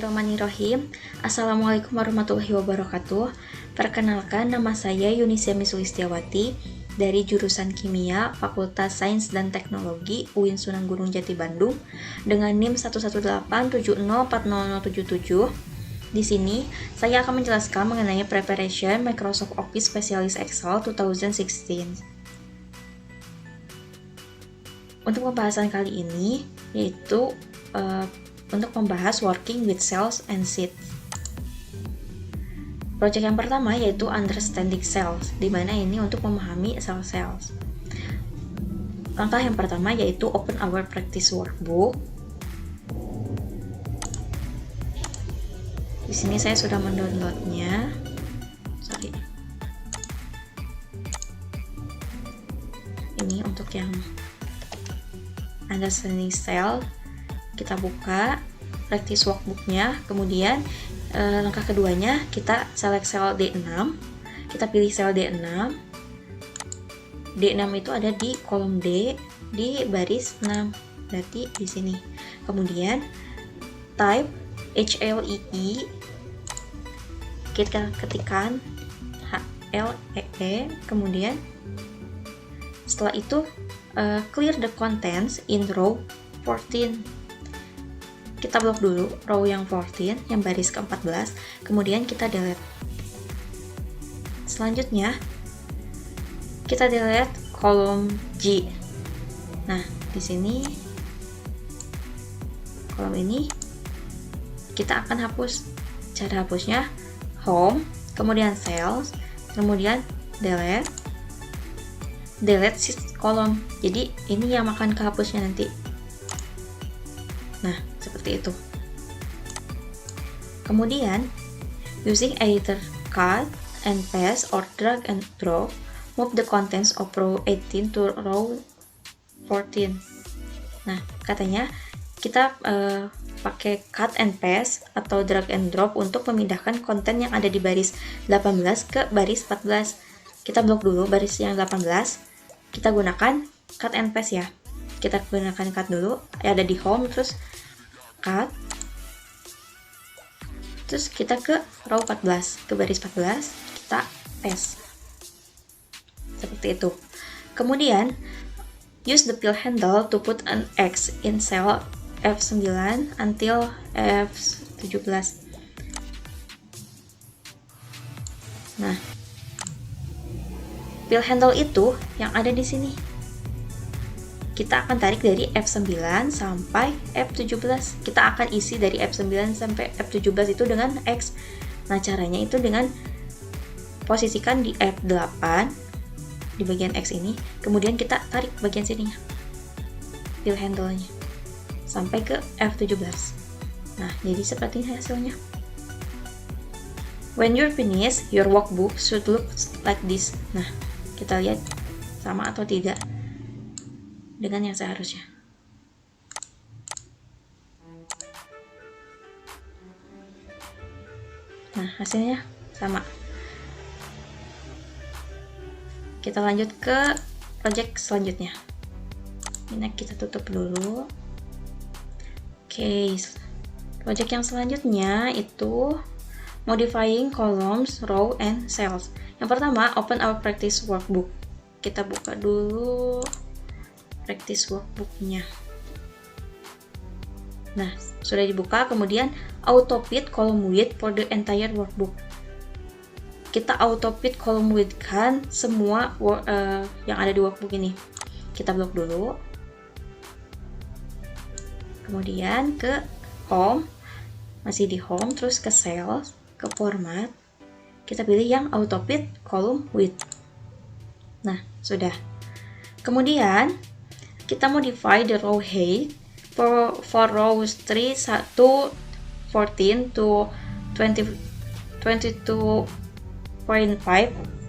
Bismillahirrahmanirrahim. Assalamualaikum warahmatullahi wabarakatuh. Perkenalkan, nama saya Yunisia Sulistiawati dari jurusan Kimia Fakultas Sains dan Teknologi UIN Sunan Gunung Jati Bandung dengan NIM 11870400077. Di sini saya akan menjelaskan mengenai preparation Microsoft Office Specialist Excel 2016. Untuk pembahasan kali ini yaitu untuk membahas working with cells and sheets. Project yang pertama yaitu understanding cells, di mana ini untuk memahami sel-sels. Langkah yang pertama yaitu open our practice workbook. Di sini saya sudah mendownloadnya. Ini untuk yang understanding cell. Kita buka practice workbooknya, kemudian langkah keduanya kita select sel D6, kita pilih sel D6. D6 itu ada di kolom D di baris 6, berarti di sini. Kemudian type HLEE, kita ketikkan HLEE, kemudian setelah itu clear the contents in row 14. Kita blok dulu row yang 14, yang baris ke-14, kemudian kita delete. Selanjutnya, kita delete kolom G. Nah, di sini kolom ini kita akan hapus. Cara hapusnya home, kemudian cells, kemudian delete kolom. Jadi ini yang akan kehapusnya nanti. Nah, seperti itu. Kemudian, using either cut and paste or drag and drop, move the contents of row 18 to row 14. Nah, katanya kita pakai cut and paste atau drag and drop untuk memindahkan konten yang ada di baris 18 ke baris 14. Kita blok dulu baris yang 18. Kita gunakan cut and paste ya. Kita gunakan cut dulu, ada di home, terus cut, terus kita ke row 14, ke baris 14, kita paste seperti itu. Kemudian use the pill handle to put an X in cell F9 until F17. Nah, pill handle itu yang ada di sini. Kita akan tarik dari F9 sampai F17. Kita akan isi dari F9 sampai F17 itu dengan X. Nah, caranya itu dengan posisikan di F8 di bagian X ini, kemudian kita tarik bagian sininya, pill handle-nya, sampai ke F17. Nah, jadi seperti ini hasilnya. When you're finished, your workbook should look like this. Nah, kita lihat sama atau tidak dengan yang seharusnya. Nah, hasilnya sama. Kita lanjut ke project selanjutnya. Ini kita tutup dulu. Oke, project yang selanjutnya itu modifying columns, row, and cells. Yang pertama, open our practice workbook. Kita buka dulu practice workbooknya. Nah, sudah dibuka. Kemudian auto fit column width for the entire workbook. Kita auto fit column width kan semua yang ada di workbook ini. Kita blok dulu. Kemudian ke home, masih di home, terus ke cells, ke format. Kita pilih yang auto fit column width. Nah, sudah. Kemudian kita modify the row height for rows 3 to 14 to 22.5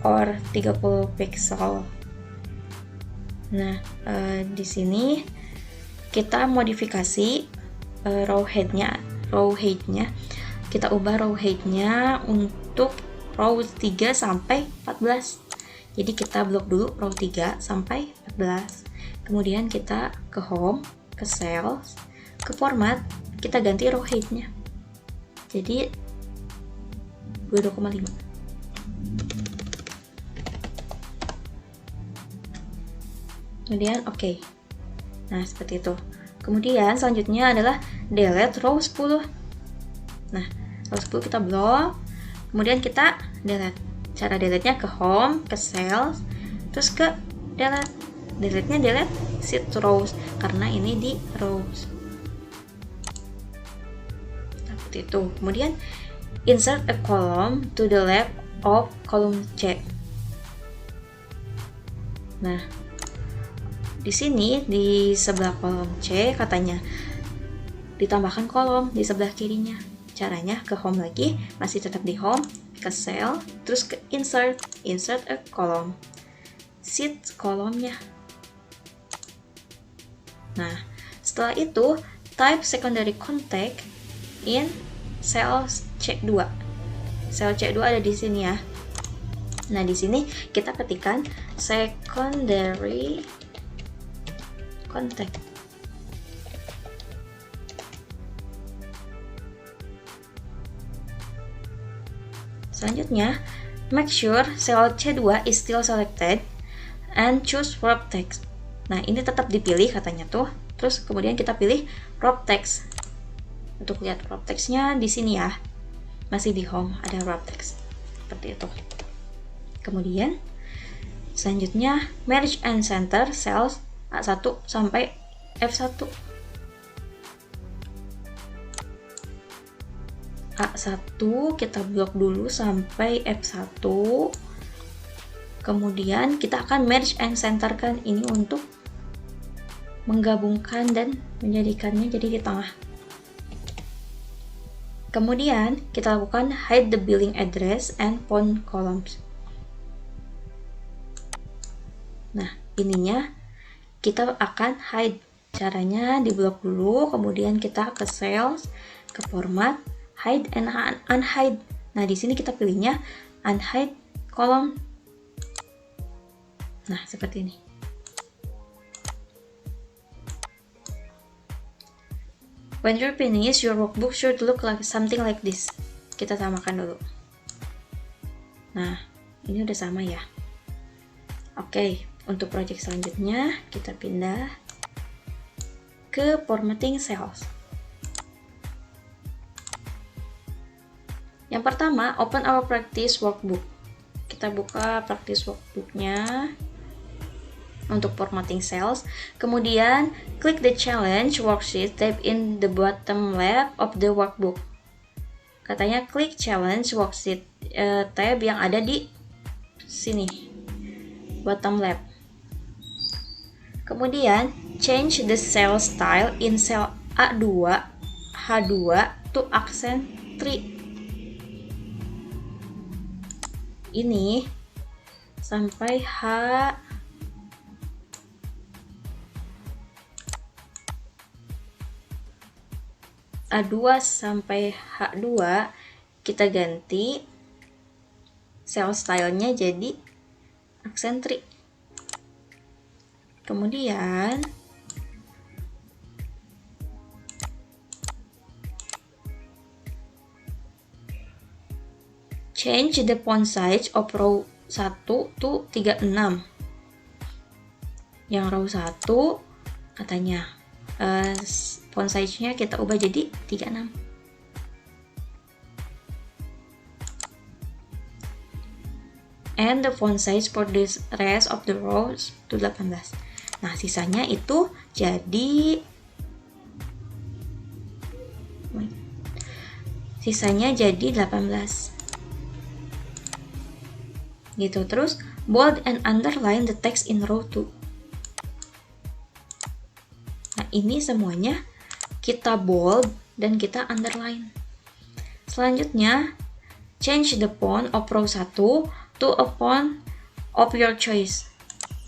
or 30 pixel. Nah, di sini kita modifikasi row height-nya. Kita ubah row height-nya untuk row 3 sampai 14. Jadi kita blok dulu row 3 sampai 14. Kemudian kita ke home, ke cells, ke format, kita ganti row height-nya. jadi 22,5. Kemudian oke. Nah, seperti itu. Kemudian selanjutnya adalah delete row 10. Nah, row 10 kita blok. Kemudian kita delete. Cara delete-nya ke home, ke cells, terus ke delete. Delete-nya delete sheet rows karena ini di rows. Seperti itu. Kemudian insert a column to the left of column C. Nah, di sini di sebelah kolom C katanya ditambahkan kolom di sebelah kirinya. Caranya ke home lagi, masih tetap di home, ke cell, terus ke insert a column, sheet kolomnya. Nah, setelah itu type secondary contact in cell C2. Cell C2 ada di sini ya. Nah, di sini kita ketikkan secondary contact. Selanjutnya, make sure cell C2 is still selected and choose wrap text. Nah, ini tetap dipilih katanya tuh. Terus kemudian kita pilih wrap text. Untuk lihat wrap textnya di sini ya. Masih di home ada wrap text. Seperti itu. Kemudian selanjutnya merge and center cells A1 sampai F1. A1 kita blok dulu sampai F1. Kemudian kita akan merge and centerkan ini untuk menggabungkan dan menjadikannya jadi di tengah. Kemudian kita lakukan hide the billing address and font columns. Nah, ininya kita akan hide. Caranya di blok dulu, kemudian kita ke cells, ke format, hide and unhide. Nah, di sini kita pilihnya unhide column. Nah, seperti ini. When you're finished, your workbook should look like something like this. Kita samakan dulu. Nah, ini udah sama ya. Oke. Untuk project selanjutnya, kita pindah ke formatting cells. Yang pertama, open our practice workbook. Kita buka practice workbooknya untuk formatting cells. Kemudian, klik the challenge worksheet tab in the bottom left of the workbook. Katanya klik challenge worksheet tab yang ada di sini, bottom left. Kemudian, change the cell style in cell A2, H2 to accent 3. Ini sampai A2 sampai H2 kita ganti cell stylenya jadi accent 3. Kemudian change the font size of row 1 to 36. Yang row 1 katanya font size-nya kita ubah jadi 36. And the font size for the rest of the rows to 18. Nah, sisanya itu jadi 18. Gitu. Terus bold and underline the text in row 2. Nah, ini semuanya kita bold dan kita underline. Selanjutnya, change the font of row 1 to a font of your choice.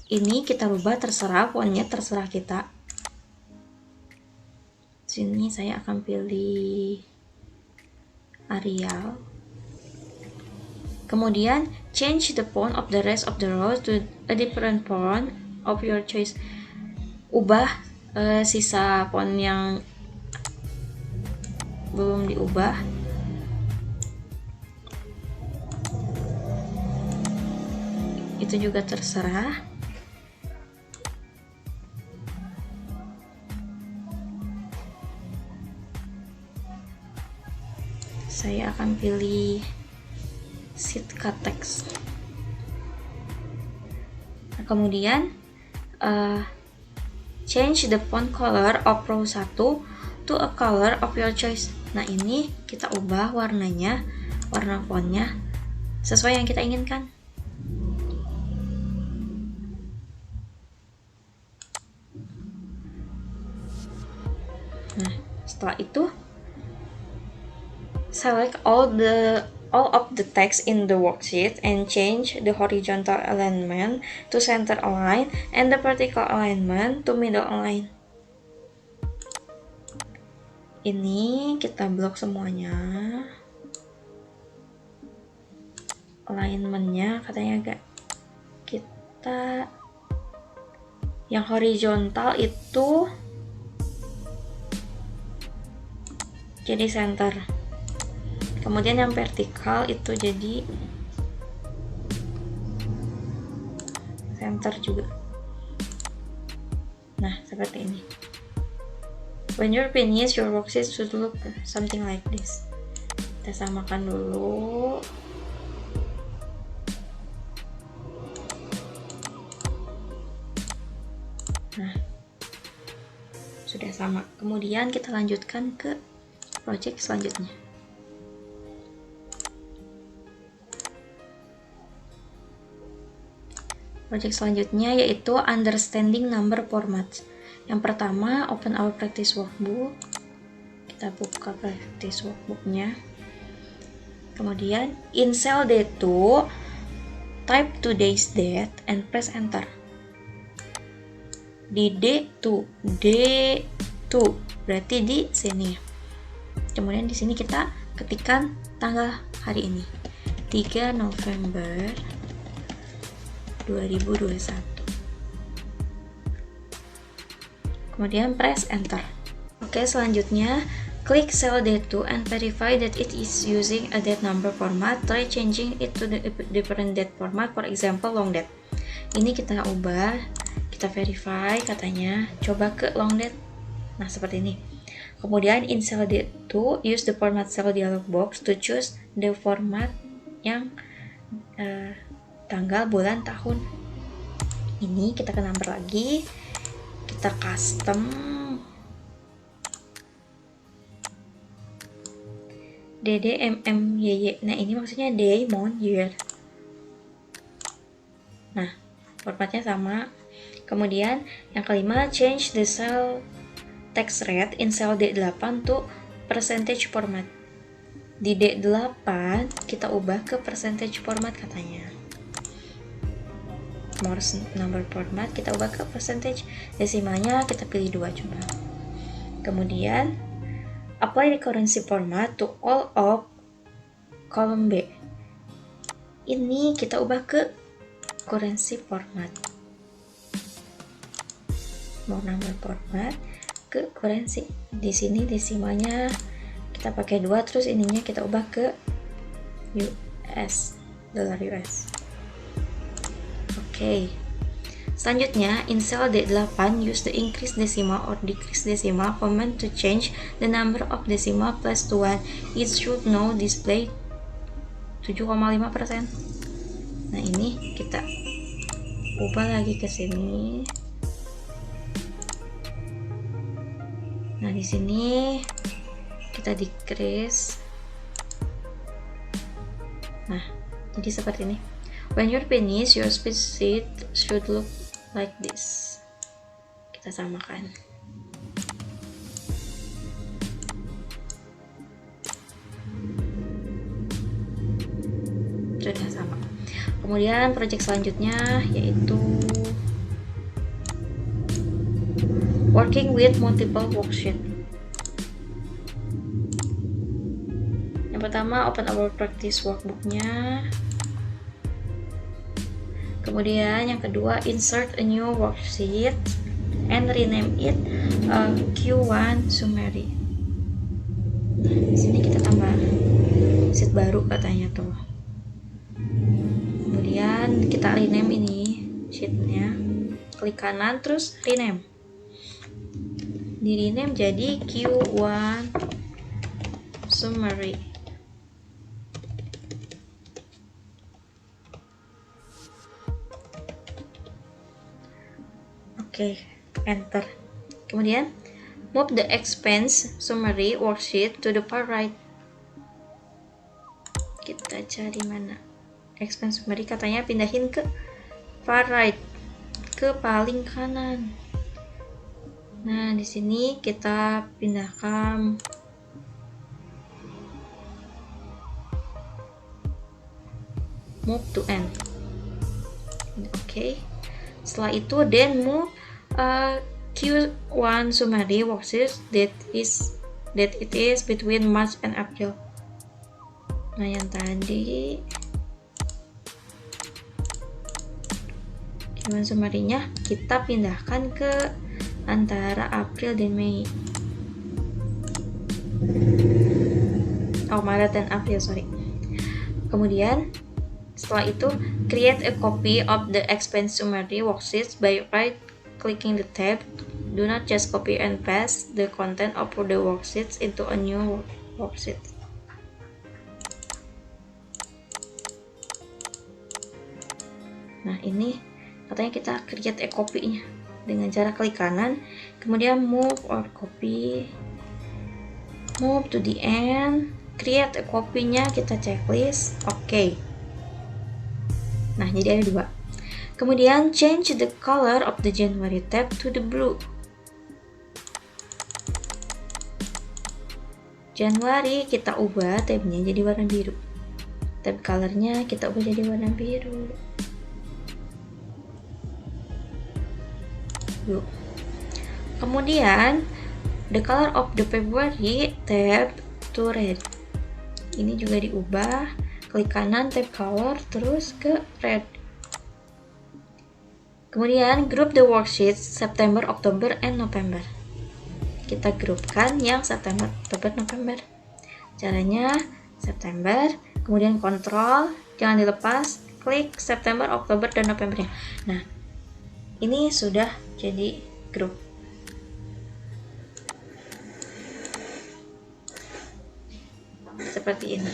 Ini kita rubah terserah, fontnya terserah kita. Sini saya akan pilih Arial. Kemudian change the font of the rest of the rows to a different font of your choice. Ubah sisa font yang belum diubah itu juga terserah. Saya akan pilih Sitka Text. Nah, kemudian change the font color of row 1 to a color of your choice. Nah, ini kita ubah warnanya, warna fontnya sesuai yang kita inginkan. Nah, setelah itu select all of the text in the worksheet and change the horizontal alignment to center align and the vertical alignment to middle align. Ini kita blok semuanya. Alignmentnya katanya agak kita yang horizontal itu jadi center, kemudian yang vertikal itu jadi center juga. Nah, seperti ini. When you're finished, your worksheet should look something like this. Kita samakan dulu. Nah, sudah sama. Kemudian kita lanjutkan ke project selanjutnya. Project selanjutnya yaitu understanding number formats. Yang pertama, open our practice workbook. Kita buka practice workbooknya. Kemudian, in cell D2, type today's date and press enter. Di D2 berarti di sini. Kemudian di sini kita ketikkan tanggal hari ini, 3 November 2021. Kemudian press enter. Oke, selanjutnya klik cell D2 and verify that it is using a date number format. Try changing it to the different date format, for example long date. Ini kita ubah, kita verify katanya, coba ke long date. Nah, seperti ini. Kemudian in cell D2 use the format cell dialog box to choose the format yang tanggal, bulan, tahun. Ini kita ke number lagi, kita custom DDMMYY. Nah, ini maksudnya day, month, year. Nah, formatnya sama. Kemudian yang kelima, change the cell text rate in cell D8 to percentage format. Di D8 kita ubah ke percentage format katanya. Morse number format kita ubah ke percentage, desimalnya kita pilih 2 coba. Kemudian apply the currency format to all of column B. Ini kita ubah ke currency format. Mau number format ke currency. Di sini desimalnya kita pakai 2, terus ininya kita ubah ke US, dolar US. Oke. Selanjutnya, in cell D8, use the increase decimal or decrease decimal command to change the number of decimal plus to 1. It should now display 7,5%. Nah, ini kita ubah lagi ke sini. Nah, di sini kita decrease. Nah, jadi seperti ini. When you're finished, your spreadsheet should look like this. Kita samakan. Sudah sama. Kemudian project selanjutnya yaitu working with multiple worksheet. Yang pertama, open our practice workbooknya. Kemudian yang kedua, insert a new worksheet and rename it Q1 summary. Di sini kita tambah sheet baru katanya tuh. Kemudian Kemudian kita rename ini sheetnya, klik kanan terus rename, di rename jadi Q1 summary. Oke, enter. Kemudian move the expense summary worksheet to the far right. Kita cari mana expense summary, katanya pindahin ke far right, ke paling kanan. Nah, di sini kita pindahkan move to end. Oke. Setelah itu then move Q1 summary worksheet that it is between March and April. Nah, yang tadi Q1 summary-nya kita pindahkan ke antara April dan Mei. Maret dan April, sorry. Kemudian setelah itu create a copy of the expense summary worksheet by right clicking the tab. Do not just copy and paste the content of the worksheets into a new worksheet. Nah, ini katanya kita create a copy-nya dengan cara klik kanan, kemudian move or copy, move to the end, create a copy-nya kita checklist, oke. Nah, jadi ada dua. Kemudian change the color of the January tab to the blue. Januari kita ubah tabnya jadi warna biru. Tab colornya kita ubah jadi warna biru. Kemudian the color of the February tab to red. Ini juga diubah. Klik kanan tab color terus ke red. Kemudian group the worksheets September, Oktober, and November. Kita grupkan yang September, Oktober, November. Caranya September, kemudian kontrol, jangan dilepas, klik September, Oktober, dan Novembernya. Nah, ini sudah jadi grup. Seperti ini.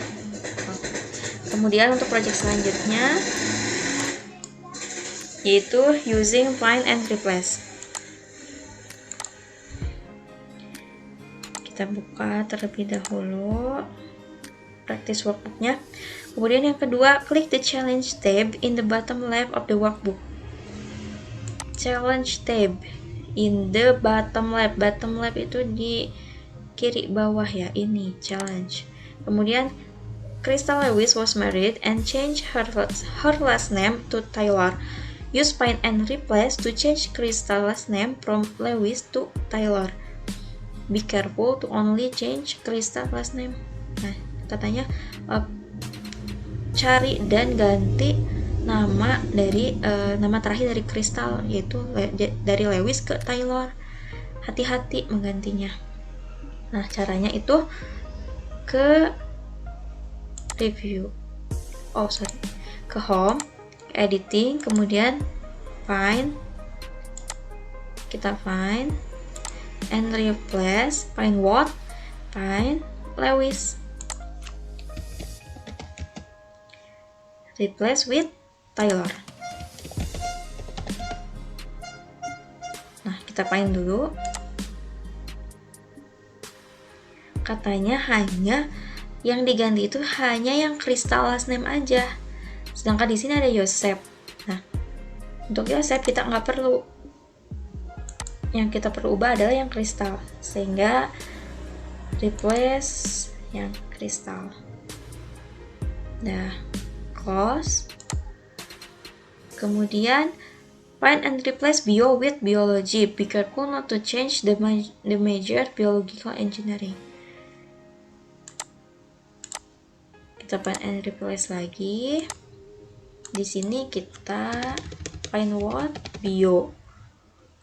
Kemudian untuk project selanjutnya yaitu using find and replace. Kita buka terlebih dahulu practice workbooknya. Kemudian yang kedua, klik the challenge tab in the bottom left of the workbook. Challenge tab in the bottom left. Bottom left itu di kiri bawah ya, ini challenge. Kemudian Crystal Lewis was married and changed her last name to Taylor. Use find and replace to change Crystal's last name from Lewis to Taylor. Be careful to only change Crystal's last name. Nah, katanya cari dan ganti nama dari nama terakhir dari Crystal, yaitu dari Lewis ke Taylor. Hati-hati menggantinya. Nah, caranya itu ke review, ke home, ke editing, kemudian find, kita find and replace, find what, find Lewis, replace with Taylor. Nah, kita find dulu. Katanya hanya yang diganti itu hanya yang Crystal last name aja. Sedangkan di sini ada Yosef. Nah, untuk Yosef kita nggak perlu. Yang kita perlu ubah adalah yang Crystal. Sehingga replace yang Crystal. Nah, close. Kemudian find and replace bio with biology. Be careful not to change the major biological engineering. Kita find and replace lagi. Di sini kita find what, bio,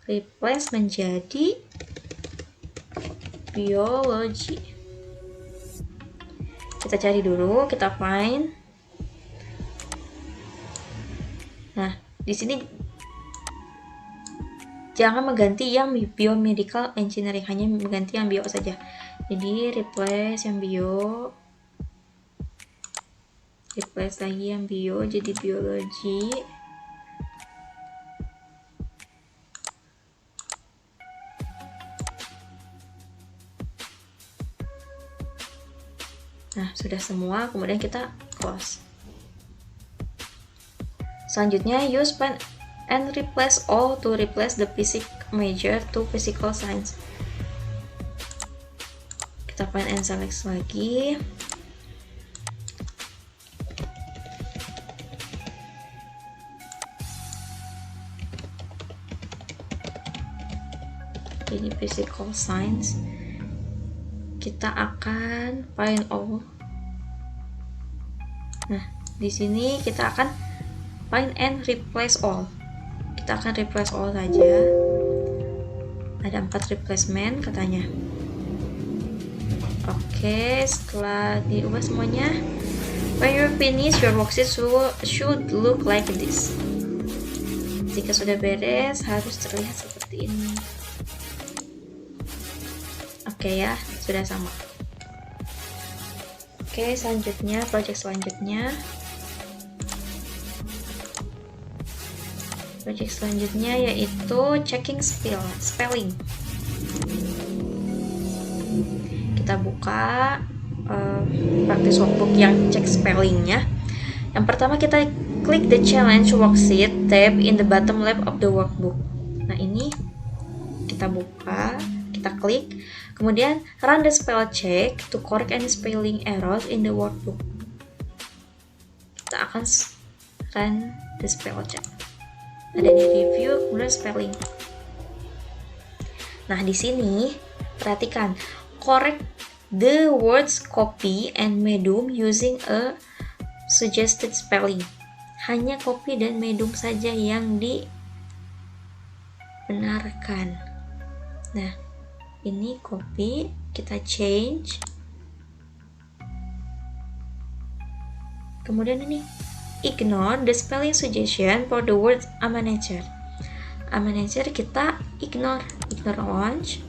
replace menjadi biology. Kita cari dulu, kita find di sini jangan mengganti yang biomedical engineering, hanya mengganti yang bio saja. Jadi replace yang bio, replace lagi yang bio jadi biologi. Nah, sudah semua, kemudian kita close. Selanjutnya, use find and replace all to replace the physics major to physical science. Kita find and select lagi. Jadi physical science. Kita akan find all. Nah, di sini kita akan find and replace all. Kita akan replace all saja. Ada 4 replacement katanya. Oke, setelah diubah semuanya, when you finish, your worksheet should look like this. Jika sudah beres, harus terlihat seperti ini. Oke ya, sudah sama. Oke, selanjutnya, project selanjutnya. Project selanjutnya yaitu checking spelling. Kita buka practice workbook yang cek spellingnya. Yang pertama kita klik the challenge worksheet tab in the bottom left of the workbook. Nah, ini kita buka, kita klik, kemudian run the spell check to correct any spelling errors in the workbook. Kita akan run the spell check. Ada di review, kemudian spelling. Nah, di sini perhatikan, correct the words copy and medium using a suggested spelling. Hanya copy dan medium saja yang dibenarkan. Nah, ini copy, kita change. Kemudian ini ignore the spelling suggestion for the word amateur. Amateur kita ignore launch.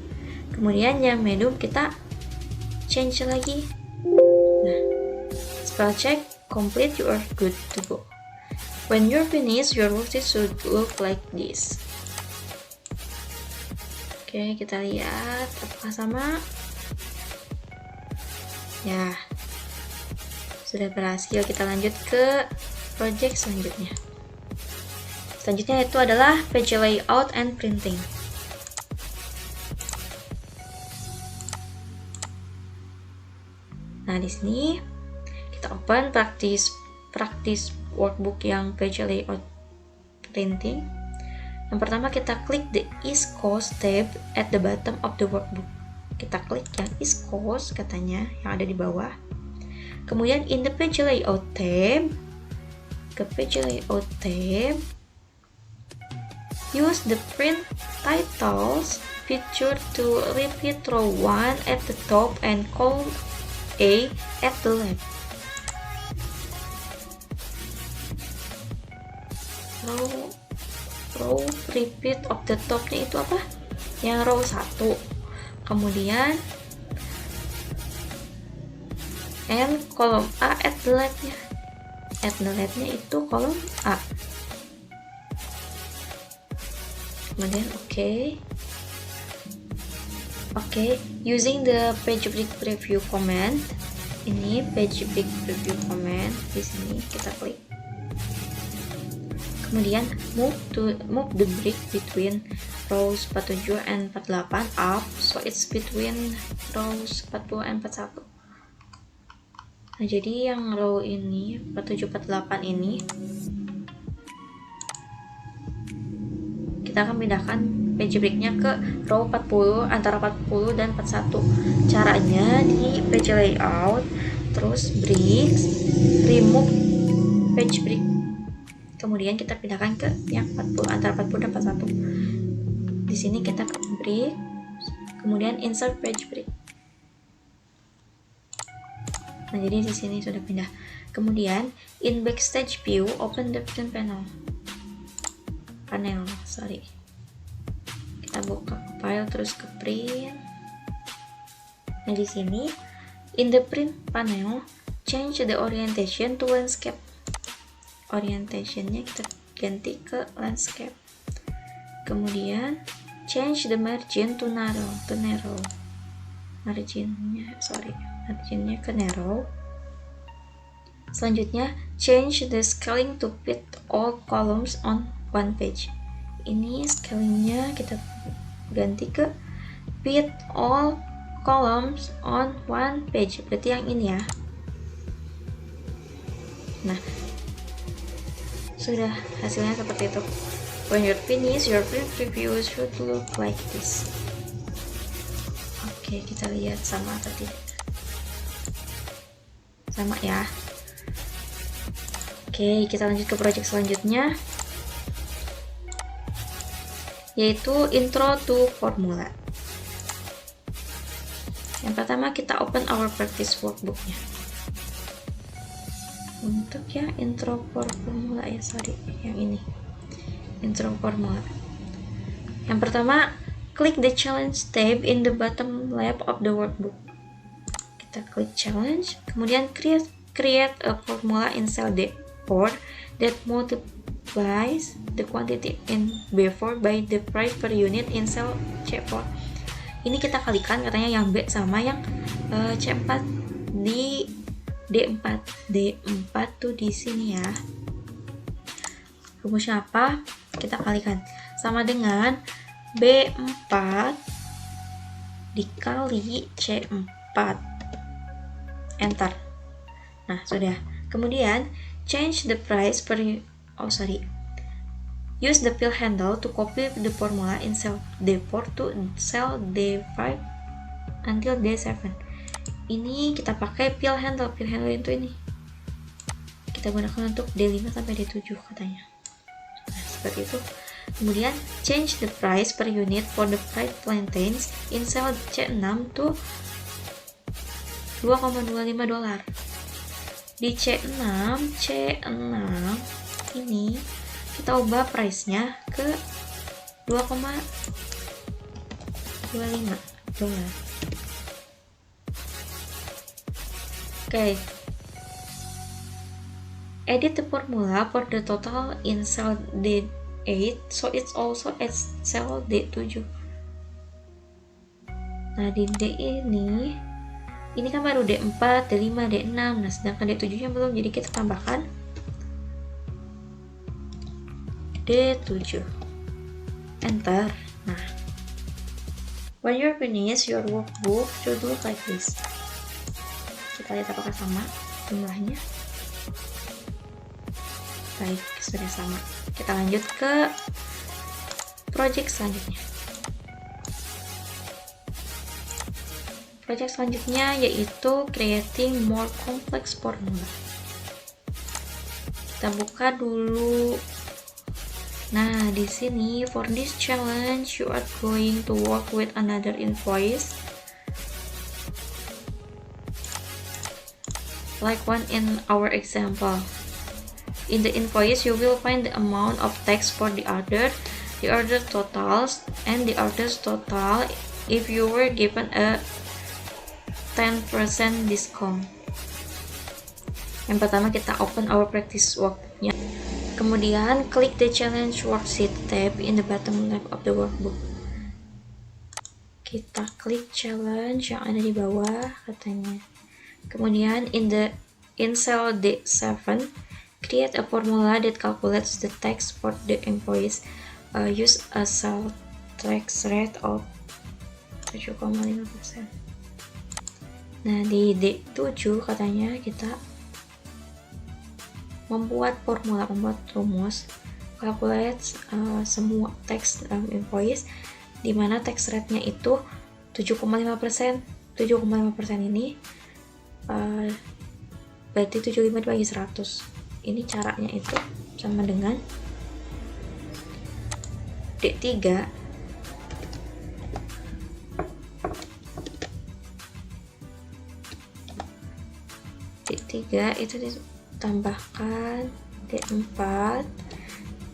Kemudian yang medium kita change lagi. Nah, spell check complete, you are good to go. When you're finished, your worksheet should look like this. Oke, kita lihat apakah sama. Ya, sudah berhasil. Kita lanjut ke project selanjutnya. Selanjutnya itu adalah page layout and printing. Nah, di sini kita open practice workbook yang page layout printing. Yang pertama kita klik the East Coast tab at the bottom of the workbook. Kita klik yang East Coast katanya yang ada di bawah. Kemudian in the page layout tab, ke page layout tab, use the print titles feature to repeat row 1 at the top and column A at the left. Row repeat of the top-nya itu apa? Yang row 1. Kemudian and kolom A at the left-nya. At the left-nya itu kolom A. Kemudian Oke, using the page break preview command. Ini page break preview command, di sini kita klik. Kemudian move the break between rows 47 and 48 up, so it's between rows 40 and 41. Nah, jadi yang row ini 47 48 ini kita akan pindahkan page break-nya ke row 40, antara 40 dan 41. Caranya di page layout, terus break, remove page break. Kemudian kita pindahkan ke yang 40, antara 40 dan 41. Di sini kita ke break, kemudian insert page break. Nah, jadi di sini sudah pindah. Kemudian in backstage view, open the print panel. panel, sorry. Kita buka file terus ke print. Nah di sini in the print panel change the orientation to landscape. Orientationnya kita ganti ke landscape. Kemudian change the margin to narrow. Marginnya ke narrow. Selanjutnya change the scaling to fit all columns on one page. Ini scalingnya kita ganti ke fit all columns on one page, berarti yang ini ya. Nah, sudah, hasilnya seperti itu. When you're finished, your print preview should look like this. Oke, kita lihat sama atau tidak. Sama ya. Oke, kita lanjut ke project selanjutnya, yaitu intro to formula. Yang pertama kita open our practice workbooknya. Untuk yang intro for formula ya, sorry, yang ini intro formula. Yang pertama, click the challenge tab in the bottom left of the workbook. Kita klik challenge, kemudian create a formula in cell D4 that multiplies the quantity in B4 by the price per unit in cell C4. Ini kita kalikan katanya yang B sama yang C4 di D4. D4 tuh di sini ya. Rumusnya apa? Kita kalikan sama dengan B4 dikali C4. Enter. Nah, sudah. Kemudian change the price per use the fill handle to copy the formula in cell D4 to cell D5 until D7. Ini kita pakai fill handle itu ini. Kita gunakan untuk D5 sampai D7 katanya. Nah, seperti itu. Kemudian change the price per unit for the price plantains in cell C6 to $2.25. Di C6 ini kita ubah price-nya ke $2.25. Okay. Edit the formula for the total in cell D8 so it's also at cell D7. Nah, di D ini kan baru D4, D5, D6. Nah, sedangkan D7 nya belum, jadi kita tambahkan D7. Enter. Nah, when you're finished, your workbook should look like this. Kita lihat apakah sama jumlahnya. Baik, sudah sama. Kita lanjut ke project selanjutnya. Project selanjutnya yaitu creating more complex formula. Kita buka dulu. Nah, di sini for this challenge you are going to work with another invoice like one in our example. In the invoice you will find the amount of text for the order totals, and the order's total if you were given a 10% discount. Yang pertama kita open our practice workbooknya. Kemudian klik the challenge worksheet tab in the bottom left of the workbook. Kita klik challenge yang ada di bawah katanya. Kemudian in cell D7 create a formula that calculates the text for the invoice. Use a cell tax rate of 7,5%. Nah, di D7 katanya kita membuat rumus calculate semua teks dalam invoice, di mana tax rate-nya itu 7,5%. 7,5% ini berarti 75 dibagi 100. Ini caranya itu sama dengan D3 itu ditambahkan D4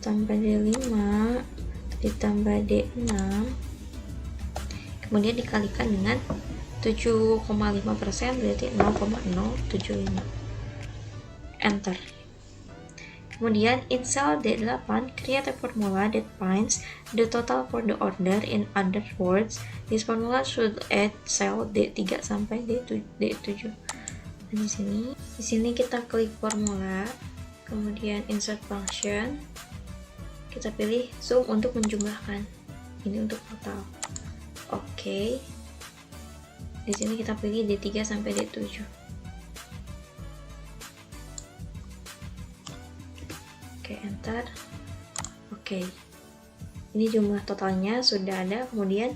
ditambah D5 ditambah D6, kemudian dikalikan dengan 7,5% berarti 0,075. Enter. Kemudian in cell D8, create a formula that finds the total for the order. In other words, this formula should add cell D3 sampai D7. Nah, di sini kita klik formula, kemudian insert function, kita pilih sum untuk menjumlahkan. Ini untuk total. Oke. Di sini kita pilih D3 sampai D7. Oke, enter. Oke. Ini jumlah totalnya sudah ada. Kemudian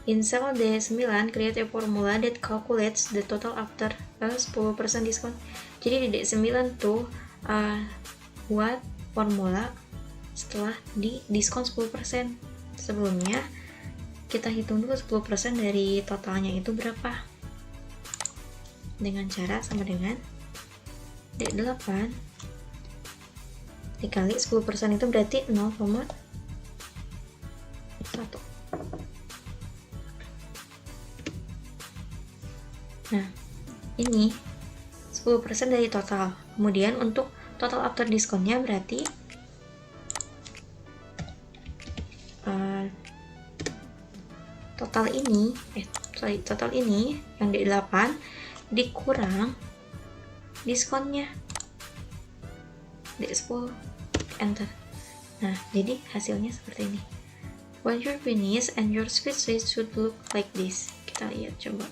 in cell D9, create a formula that calculates the total after 10% discount. Jadi di D9 tuh buat formula setelah di diskon 10%. Sebelumnya kita hitung dulu 10% dari totalnya itu berapa. Dengan cara sama dengan D8 dikali 10% itu berarti 0,1. Nah, ini 10% dari total. Kemudian untuk total after diskonnya berarti total ini yang D8 dikurang diskonnya D10. Enter. Nah, jadi hasilnya seperti ini. When you're finished and your spreadsheet should look like this. Kita lihat coba.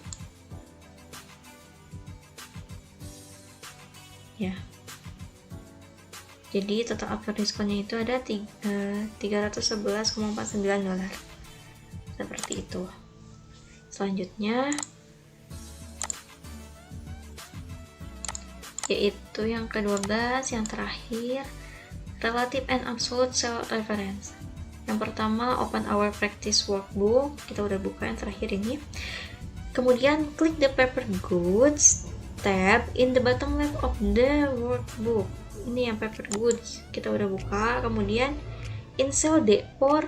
Ya. Jadi total after diskonnya itu ada $311,49. Seperti itu. Selanjutnya yaitu yang ke-12, yang terakhir, relative and absolute cell reference. Yang pertama, open our practice workbook. Kita udah buka yang terakhir ini. Kemudian klik the paper goods tab in the bottom left of the workbook. Ini yang paper goods kita udah buka. Kemudian in cell D4,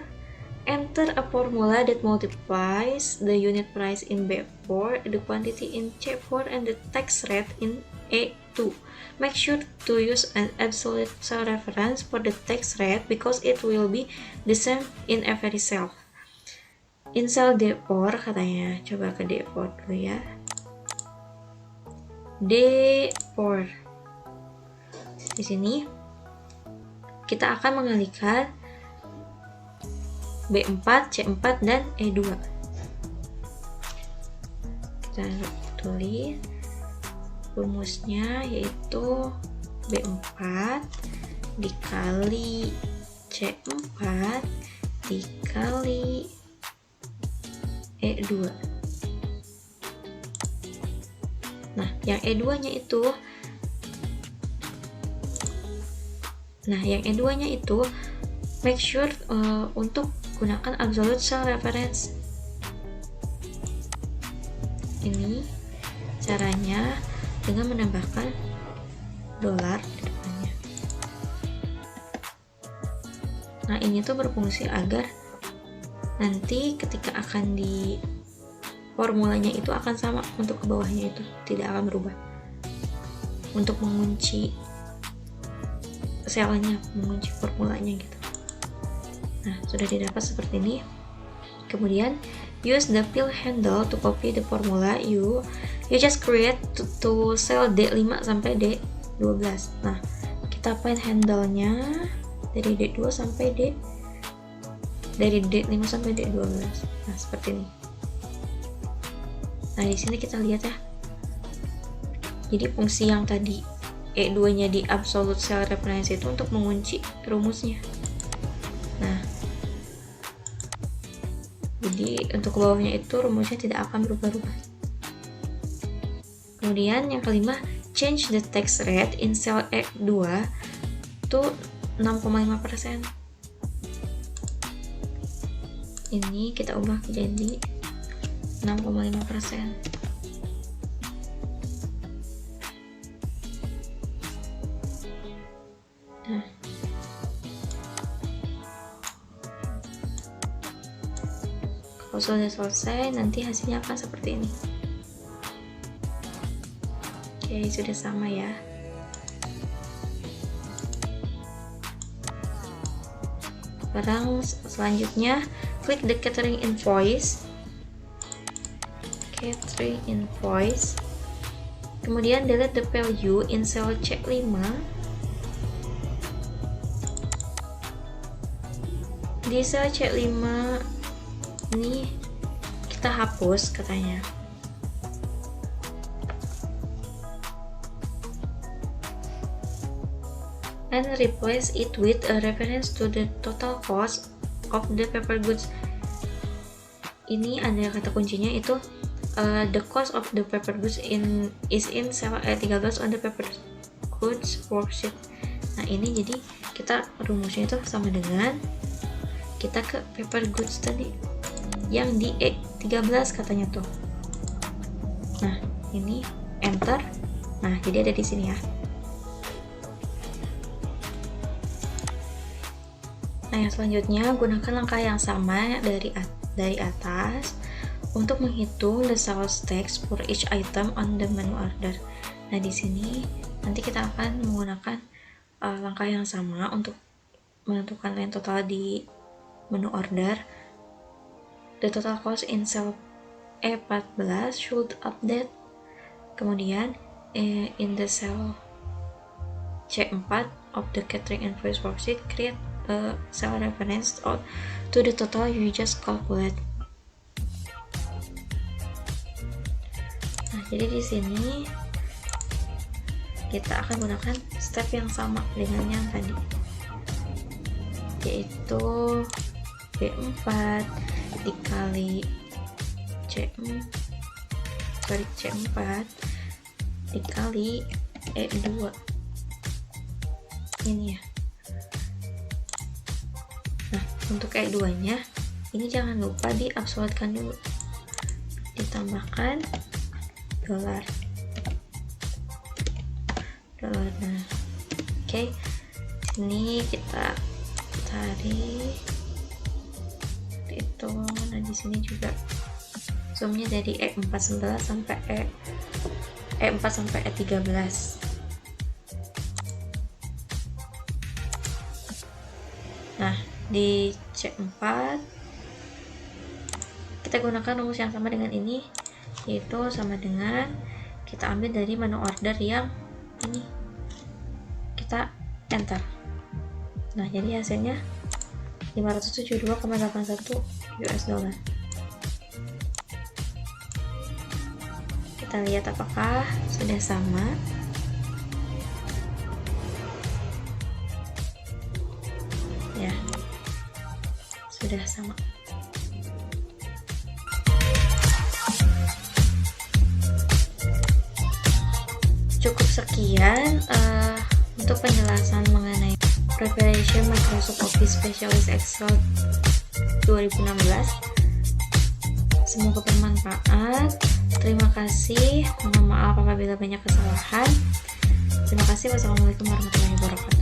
enter a formula that multiplies the unit price in B4, the quantity in C4, and the tax rate in A2. Make sure to use an absolute cell reference for the tax rate because it will be the same in every cell. In cell D4 katanya, coba ke D4 dulu ya. D4. Di sini kita akan mengalihkan B4, C4, dan E2. Kita tulis rumusnya, yaitu B4 dikali C4 dikali E2. Nah, yang E2-nya itu make sure untuk gunakan absolute cell reference. Ini caranya dengan menambahkan dolar di depannya. Nah, ini tuh berfungsi agar nanti ketika akan di formulanya itu akan sama untuk ke bawahnya, itu tidak akan berubah. Untuk mengunci selnya, mengunci formulanya gitu. Nah, sudah didapat seperti ini. Kemudian use the fill handle to copy the formula. You just create to cell D5 sampai D12. Nah, kita paste handle-nya dari D2 sampai dari D5 sampai D12. Nah, seperti ini. Nah, di sini kita lihat ya. Jadi fungsi yang tadi E2-nya di absolute cell reference itu untuk mengunci rumusnya. Nah, jadi untuk bawahnya itu rumusnya tidak akan berubah-ubah. Kemudian yang kelima, change the tax rate in cell E2 to 6,5%. Ini kita ubah jadi 6,5%. Nah, Kalau sudah selesai, nanti hasilnya akan seperti ini. Oke, sudah sama ya. Sekarang selanjutnya klik the catering invoice. Catering invoice. Kemudian delete the value in cell C5. Di sel C5 ini kita hapus katanya. And replace it with a reference to the total cost of the paper goods. Ini ada kata kuncinya itu the cost of the paper goods is in cell E13 on the paper goods worksheet. Nah, ini jadi kita rumusnya itu sama dengan kita ke paper goods tadi yang di E13 katanya tuh. Nah, ini enter. Nah, jadi ada di sini ya. Nah, yang selanjutnya gunakan langkah yang sama dari atas untuk menghitung the sales tax for each item on the menu order. Nah, di sini nanti kita akan menggunakan langkah yang sama untuk menentukan nilai total di menu order. The total cost in cell E14 should update. Kemudian in the cell C4 of the catering invoice worksheet, create a cell reference to the total you just calculate. Nah, jadi di sini kita akan gunakan step yang sama dengan yang tadi, yaitu B4 dikali C4 dikali E2 ini ya. Nah, untuk E2 nya ini jangan lupa diabsolutkan dulu, ditambahkan dolar. Nah, oke, sini kita tarik itu. Nah, di sini juga zoomnya dari E14 sampai E4 sampai E13. Nah, di C4 kita gunakan rumus yang sama dengan ini, yaitu sama dengan kita ambil dari menu order yang ini, kita enter. Nah, jadi hasilnya 572,81 US dollar. Kita lihat apakah sudah sama. Ya, sudah sama. Cukup sekian untuk penjelasan mengenai Preparation Microsoft Office Specialist Excel 2016. Semoga bermanfaat. Terima kasih. Mohon maaf apabila banyak kesalahan. Terima kasih. Wassalamualaikum warahmatullahi wabarakatuh.